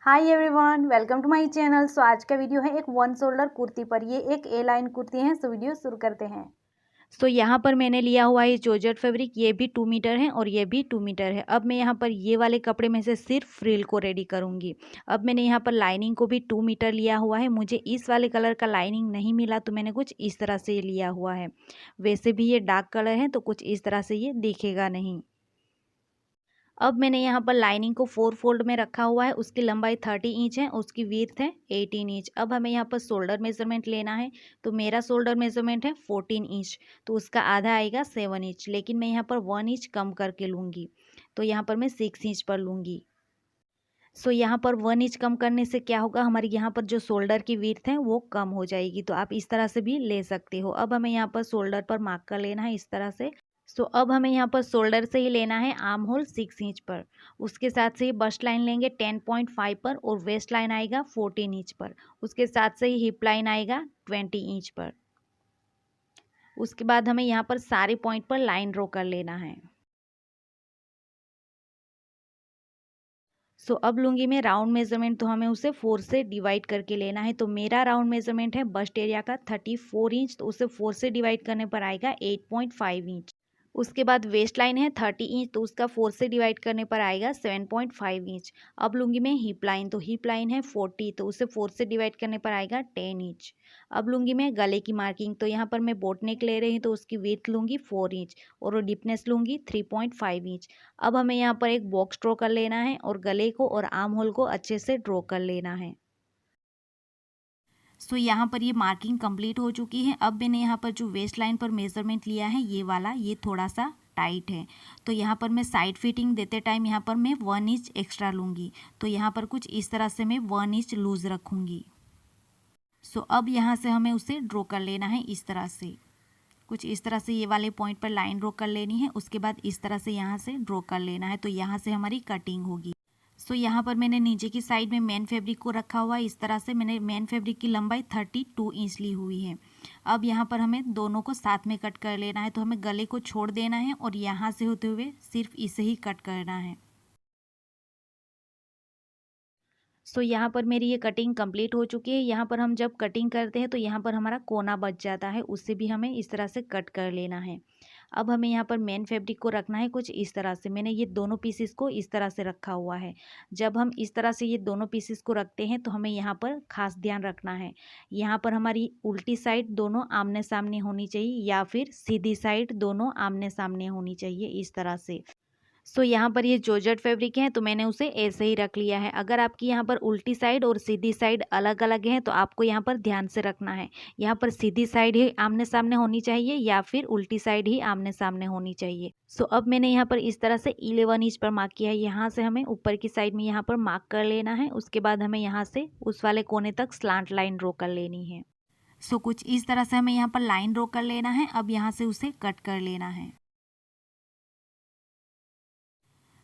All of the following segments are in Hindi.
Hi everyone, welcome to my channel. So आज का वीडियो है एक वन शोल्डर कुर्ती पर। ये एक ए लाइन कुर्ती है। सो वीडियो शुरू करते हैं। सो यहाँ पर मैंने लिया हुआ है जॉर्जेट फैब्रिक। ये भी 2 मीटर है और ये भी 2 मीटर है। अब मैं यहाँ पर ये वाले कपड़े में से सिर्फ फ्रिल को रेडी करूँगी। अब मैंने यहाँ पर लाइनिंग को भी 2 मीटर लिया हुआ है। मुझे इस वाले कलर का लाइनिंग नहीं मिला तो मैंने कुछ इस तरह से लिया हुआ है। वैसे भी ये डार्क कलर है तो कुछ इस तरह से ये दिखेगा नहीं। अब मैंने यहाँ पर लाइनिंग को 4 फोल्ड में रखा हुआ है। उसकी लंबाई 30 इंच है, उसकी विड्थ है 18 इंच। अब हमें यहाँ पर शोल्डर मेजरमेंट लेना है। तो मेरा शोल्डर मेजरमेंट है 14 इंच, तो उसका आधा आएगा 7 इंच। लेकिन मैं यहाँ पर 1 इंच कम करके लूँगी, तो यहाँ पर मैं 6 इंच पर लूँगी। सो यहाँ पर 1 इंच कम करने से क्या होगा, हमारी यहाँ पर जो शोल्डर की विड्थ है वो कम हो जाएगी। तो आप इस तरह से भी ले सकते हो। अब हमें यहाँ पर शोल्डर पर मार्क कर लेना है इस तरह से। सो अब हमें यहाँ पर शोल्डर से ही लेना है आर्म होल 6 इंच पर। उसके साथ से ही बस्ट लाइन लेंगे 10.5 पर और वेस्ट लाइन आएगा 14 इंच पर। उसके साथ से ही हिप लाइन आएगा 20 इंच पर। उसके बाद हमें यहाँ पर सारे पॉइंट पर लाइन ड्रॉ कर लेना है। सो अब लूँगी मैं राउंड मेजरमेंट। तो हमें उसे 4 से डिवाइड करके लेना है। तो मेरा राउंड मेजरमेंट है बस्ट एरिया का 34 इंच, तो उसे 4 से डिवाइड करने पर आएगा 8.5 इंच। उसके बाद वेस्ट लाइन है 30 इंच, तो उसका 4 से डिवाइड करने पर आएगा 7.5 इंच। अब लूँगी मैं हिप लाइन। तो हिप लाइन है 40, तो उसे 4 से डिवाइड करने पर आएगा 10 इंच। अब लूँगी मैं गले की मार्किंग। तो यहाँ पर मैं बोट नेक ले रही हूँ, तो उसकी विड्थ लूँगी 4 इंच और डीपनेस लूँगी 3.5 इंच। अब हमें यहाँ पर एक बॉक्स ड्रॉ कर लेना है और गले को और आर्म होल को अच्छे से ड्रॉ कर लेना है। सो यहाँ पर ये मार्किंग कंप्लीट हो चुकी है। अब मैंने यहाँ पर जो वेस्ट लाइन पर मेजरमेंट लिया है ये वाला, ये थोड़ा सा टाइट है। तो यहाँ पर मैं साइड फिटिंग देते टाइम यहाँ पर मैं 1 इंच एक्स्ट्रा लूँगी। तो यहाँ पर कुछ इस तरह से मैं 1 इंच लूज रखूँगी। सो अब यहाँ से हमें उसे ड्रॉ कर लेना है इस तरह से। कुछ इस तरह से ये वाले पॉइंट पर लाइन ड्रॉ कर लेनी है। उसके बाद इस तरह से यहाँ से ड्रॉ कर लेना है। तो यहाँ से हमारी कटिंग होगी। सो यहाँ पर मैंने नीचे की साइड में मेन फैब्रिक को रखा हुआ है। इस तरह से मैंने मेन फैब्रिक की लंबाई 32 इंच ली हुई है। अब यहाँ पर हमें दोनों को साथ में कट कर लेना है। तो हमें गले को छोड़ देना है और यहाँ से होते हुए सिर्फ इसे ही कट करना है। सो यहाँ पर मेरी ये कटिंग कंप्लीट हो चुकी है। यहाँ पर हम जब कटिंग करते हैं तो यहाँ पर हमारा कोना बच जाता है, उससे भी हमें इस तरह से कट कर लेना है। अब हमें यहाँ पर मेन फैब्रिक को रखना है कुछ इस तरह से। मैंने ये दोनों पीसेस को इस तरह से रखा हुआ है। जब हम इस तरह से ये दोनों पीसेस को रखते हैं तो हमें यहाँ पर खास ध्यान रखना है। यहाँ पर हमारी उल्टी साइड दोनों आमने सामने होनी चाहिए या फिर सीधी साइड दोनों आमने सामने होनी चाहिए इस तरह से। सो यहाँ पर ये जॉर्जेट फैब्रिक है तो मैंने उसे ऐसे ही रख लिया है। अगर आपकी यहाँ पर उल्टी साइड और सीधी साइड अलग अलग है तो आपको यहाँ पर ध्यान से रखना है। यहाँ पर सीधी साइड ही आमने सामने होनी चाहिए या फिर उल्टी साइड ही आमने सामने होनी चाहिए। सो अब मैंने यहाँ पर इस तरह से 11 इंच पर मार्क किया है। यहाँ से हमें ऊपर की साइड में यहाँ पर मार्क कर लेना है। उसके बाद हमें यहाँ से उस वाले कोने तक स्लांट लाइन ड्रॉ कर लेनी है। सो कुछ इस तरह से हमें यहाँ पर लाइन ड्रॉ कर लेना है। अब यहाँ से उसे कट कर लेना है।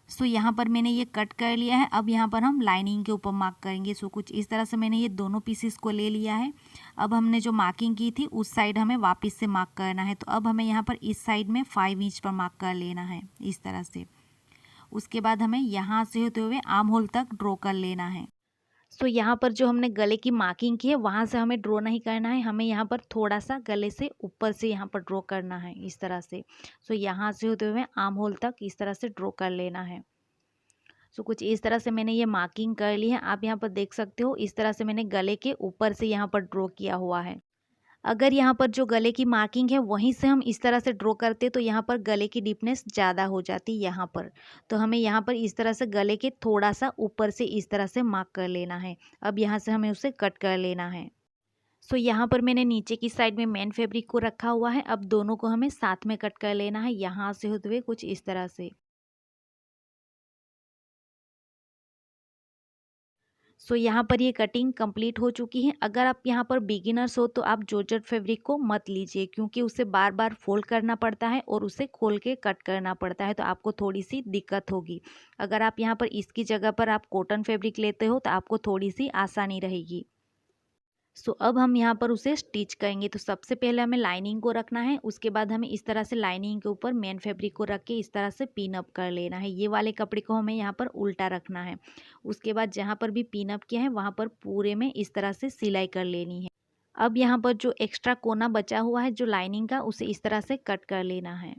सो यहाँ पर मैंने ये कट कर लिया है। अब यहाँ पर हम लाइनिंग के ऊपर मार्क करेंगे। सो कुछ इस तरह से मैंने ये दोनों पीसेस को ले लिया है। अब हमने जो मार्किंग की थी उस साइड हमें वापस से मार्क करना है। तो अब हमें यहाँ पर इस साइड में 5 इंच पर मार्क कर लेना है इस तरह से। उसके बाद हमें यहाँ से होते हुए आर्म होल तक ड्रॉ कर लेना है। सो यहाँ पर जो हमने गले की मार्किंग की है वहाँ से हमें ड्रॉ नहीं करना है। हमें यहाँ पर थोड़ा सा गले से ऊपर से यहाँ पर ड्रॉ करना है इस तरह से। सो यहाँ से होते हुए आर्म होल तक इस तरह से ड्रॉ कर लेना है। सो कुछ इस तरह से मैंने ये मार्किंग कर ली है। आप यहाँ पर देख सकते हो इस तरह से मैंने गले के ऊपर से यहाँ पर ड्रॉ किया हुआ है। अगर यहाँ पर जो गले की मार्किंग है वहीं से हम इस तरह से ड्रॉ करते तो यहाँ पर गले की डीपनेस ज़्यादा हो जाती यहाँ पर। तो हमें यहाँ पर इस तरह से गले के थोड़ा सा ऊपर से इस तरह से मार्क कर लेना है। अब यहाँ से हमें उसे कट कर लेना है। सो यहाँ पर मैंने नीचे की साइड में मेन फैब्रिक को रखा हुआ है। अब दोनों को हमें साथ में कट कर लेना है यहाँ से होते हुए कुछ इस तरह से। सो यहाँ पर ये कटिंग कंप्लीट हो चुकी है। अगर आप यहाँ पर बिगिनर्स हो तो आप जॉर्जेट फैब्रिक को मत लीजिए, क्योंकि उसे बार बार फोल्ड करना पड़ता है और उसे खोल के कट करना पड़ता है, तो आपको थोड़ी सी दिक्कत होगी। अगर आप यहाँ पर इसकी जगह पर आप कॉटन फैब्रिक लेते हो तो आपको थोड़ी सी आसानी रहेगी। सो अब हम यहाँ पर उसे स्टिच करेंगे। तो सबसे पहले हमें लाइनिंग को रखना है, उसके बाद हमें इस तरह से लाइनिंग के ऊपर मेन फैब्रिक को रख के इस तरह से पिन अप कर लेना है। ये वाले कपड़े को हमें यहाँ पर उल्टा रखना है। उसके बाद जहाँ पर भी पिन अप किया है वहाँ पर पूरे में इस तरह से सिलाई कर लेनी है। अब यहाँ पर जो एक्स्ट्रा कोना बचा हुआ है जो लाइनिंग का, उसे इस तरह से कट कर लेना है।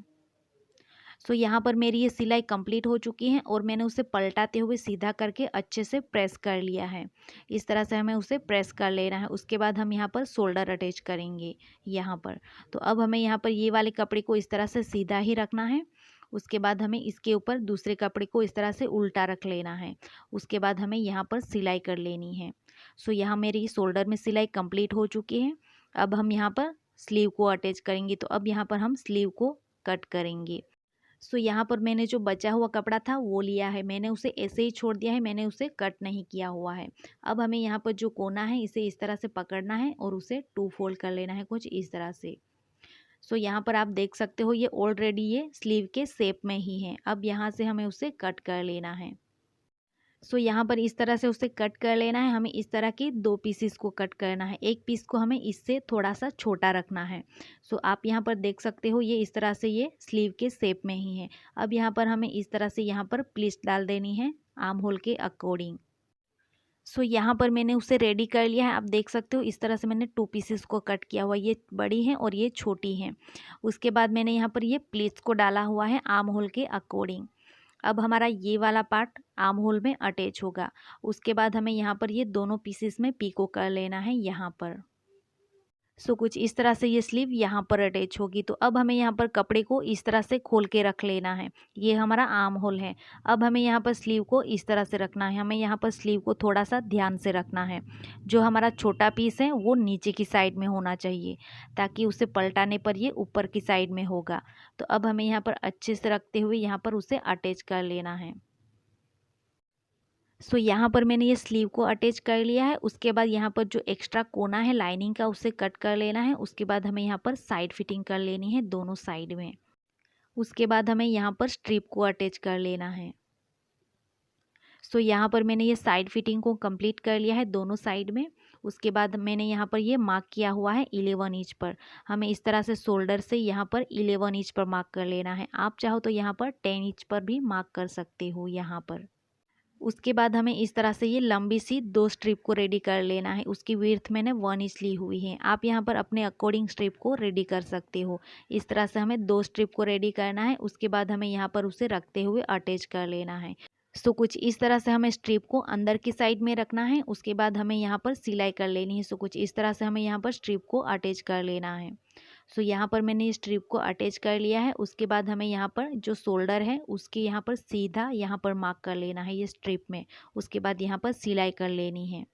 सो यहाँ पर मेरी ये सिलाई कंप्लीट हो चुकी है और मैंने उसे पलटाते हुए सीधा करके अच्छे से प्रेस कर लिया है। इस तरह से हमें उसे प्रेस कर लेना है। उसके बाद हम यहाँ पर शोल्डर अटैच करेंगे यहाँ पर। तो अब हमें यहाँ पर ये वाले कपड़े को इस तरह से सीधा ही रखना है। उसके बाद हमें इसके ऊपर दूसरे कपड़े को इस तरह से उल्टा रख लेना है। उसके बाद हमें यहाँ पर सिलाई कर लेनी है। सो यहाँ मेरी शोल्डर में सिलाई कंप्लीट हो चुकी है। अब हम यहाँ पर स्लीव को अटैच करेंगे। तो अब यहाँ पर हम स्लीव को कट करेंगे। सो यहाँ पर मैंने जो बचा हुआ कपड़ा था वो लिया है, मैंने उसे ऐसे ही छोड़ दिया है, मैंने उसे कट नहीं किया हुआ है। अब हमें यहाँ पर जो कोना है इसे इस तरह से पकड़ना है और उसे 2 फोल्ड कर लेना है कुछ इस तरह से। सो यहाँ पर आप देख सकते हो ये ऑलरेडी ये स्लीव के शेप में ही है। अब यहाँ से हमें उसे कट कर लेना है। सो यहाँ पर इस तरह से उसे कट कर लेना है। हमें इस तरह की 2 पीसेस को कट करना है। एक पीस को हमें इससे थोड़ा सा छोटा रखना है। सो आप यहाँ पर देख सकते हो ये इस तरह से ये स्लीव के शेप में ही है। अब यहाँ पर हमें इस तरह से यहाँ पर प्लीट्स डाल देनी है आर्म होल के अकॉर्डिंग। सो यहाँ पर मैंने उसे रेडी कर लिया है। आप देख सकते हो इस तरह से मैंने 2 पीसेस को कट किया हुआ, ये बड़ी हैं और ये छोटी हैं। उसके बाद मैंने यहाँ पर ये प्लीट्स को डाला हुआ है आर्म होल के अकॉर्डिंग। अब हमारा ये वाला पार्ट आर्म होल में अटैच होगा। उसके बाद हमें यहाँ पर ये दोनों पीसेस में पीको कर लेना है यहाँ पर। सो कुछ इस तरह से ये स्लीव यहाँ पर अटैच होगी। तो अब हमें यहाँ पर कपड़े को इस तरह से खोल के रख लेना है। ये हमारा आर्म होल है। अब हमें यहाँ पर स्लीव को इस तरह से रखना है। हमें यहाँ पर स्लीव को थोड़ा सा ध्यान से रखना है। जो हमारा छोटा पीस है वो नीचे की साइड में होना चाहिए, ताकि उसे पलटाने पर ये ऊपर की साइड में होगा। तो अब हमें यहाँ पर अच्छे से रखते हुए यहाँ पर उसे अटैच कर लेना है। सो यहाँ पर मैंने ये स्लीव को अटैच कर लिया है। उसके बाद यहाँ पर जो एक्स्ट्रा कोना है लाइनिंग का उसे कट कर लेना है। उसके बाद हमें यहाँ पर साइड फिटिंग कर लेनी है दोनों साइड में। उसके बाद हमें यहाँ पर स्ट्रिप को अटैच कर लेना है। सो यहाँ पर मैंने ये साइड फिटिंग को कंप्लीट कर लिया है दोनों साइड में। उसके बाद मैंने यहाँ पर ये मार्क किया हुआ है 11 इंच पर। हमें इस तरह से शोल्डर से यहाँ पर 11 इंच पर मार्क कर लेना है। आप चाहो तो यहाँ पर 10 इंच पर भी मार्क कर सकते हो यहाँ पर। उसके बाद हमें इस तरह से ये लंबी सी 2 स्ट्रिप को रेडी कर लेना है। उसकी विड्थ मैंने 1 इंच ली हुई है। आप यहाँ पर अपने अकॉर्डिंग स्ट्रिप को रेडी कर सकते हो। इस तरह से हमें 2 स्ट्रिप को रेडी करना है। उसके बाद हमें यहाँ पर उसे रखते हुए अटैच कर लेना है। सो कुछ इस तरह से हमें स्ट्रिप को अंदर की साइड में रखना है। उसके बाद हमें यहाँ पर सिलाई कर लेनी है। सो कुछ इस तरह से हमें यहाँ पर स्ट्रिप को अटैच कर लेना है। सो यहाँ पर मैंने इस स्ट्रिप को अटैच कर लिया है। उसके बाद हमें यहाँ पर जो शोल्डर है उसके यहाँ पर सीधा यहाँ पर मार्क कर लेना है ये स्ट्रिप में। उसके बाद यहाँ पर सिलाई कर लेनी है।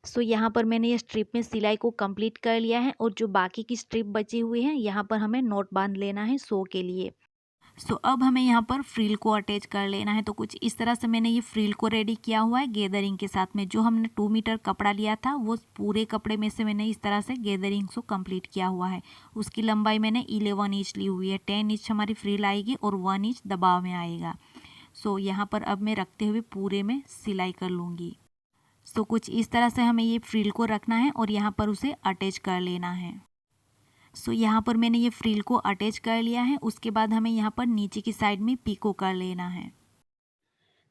सो यहाँ पर मैंने ये स्ट्रिप में सिलाई को कंप्लीट कर लिया है और जो बाकी की स्ट्रिप बची हुई है यहाँ पर हमें नॉट बांध लेना है शो के लिए। सो अब हमें यहाँ पर फ्रिल को अटैच कर लेना है। तो कुछ इस तरह से मैंने ये फ्रिल को रेडी किया हुआ है गैदरिंग के साथ में। जो हमने 2 मीटर कपड़ा लिया था वो पूरे कपड़े में से मैंने इस तरह से गैदरिंग को कंप्लीट किया हुआ है। उसकी लंबाई मैंने 11 इंच ली हुई है। 10 इंच हमारी फ्रिल आएगी और 1 इंच दबाव में आएगा। सो यहाँ पर अब मैं रखते हुए पूरे में सिलाई कर लूँगी। सो कुछ इस तरह से हमें ये फ्रिल को रखना है और यहाँ पर उसे अटैच कर लेना है। सो यहाँ पर मैंने ये फ्रिल को अटैच कर लिया है। उसके बाद हमें यहाँ पर नीचे की साइड में पीको कर लेना है।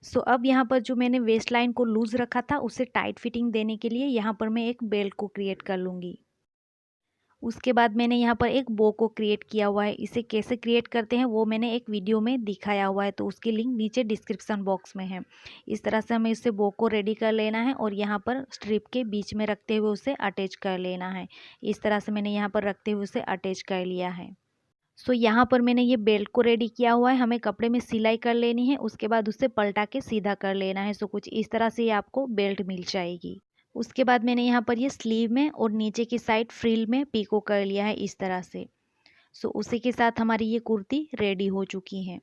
सो अब यहाँ पर जो मैंने वेस्ट लाइन को लूज़ रखा था उसे टाइट फिटिंग देने के लिए यहाँ पर मैं एक बेल्ट को क्रिएट कर लूँगी। उसके बाद मैंने यहाँ पर एक बो को क्रिएट किया हुआ है। इसे कैसे क्रिएट करते हैं वो मैंने एक वीडियो में दिखाया हुआ है, तो उसकी लिंक नीचे डिस्क्रिप्शन बॉक्स में है। इस तरह से हमें इसे बो को रेडी कर लेना है और यहाँ पर स्ट्रिप के बीच में रखते हुए उसे अटैच कर लेना है। इस तरह से मैंने यहाँ पर रखते हुए उसे अटैच कर लिया है। सो यहाँ पर मैंने ये बेल्ट को रेडी किया हुआ है। हमें कपड़े में सिलाई कर लेनी है। उसके बाद उसे पलटा के सीधा कर लेना है। सो कुछ इस तरह से ये आपको बेल्ट मिल जाएगी। उसके बाद मैंने यहाँ पर ये स्लीव में और नीचे की साइड फ्रिल में पीको कर लिया है इस तरह से। सो उसी के साथ हमारी ये कुर्ती रेडी हो चुकी है।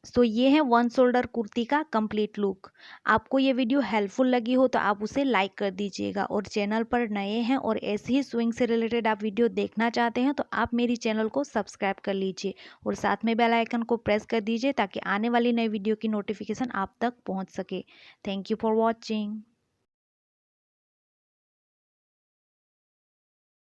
सो ये है 1 शोल्डर कुर्ती का कंप्लीट लुक। आपको ये वीडियो हेल्पफुल लगी हो तो आप उसे लाइक कर दीजिएगा, और चैनल पर नए हैं और ऐसे ही स्विंग से रिलेटेड आप वीडियो देखना चाहते हैं तो आप मेरी चैनल को सब्सक्राइब कर लीजिए और साथ में बेल आइकन को प्रेस कर दीजिए ताकि आने वाली नई वीडियो की नोटिफिकेशन आप तक पहुंच सके। Thank you for watching.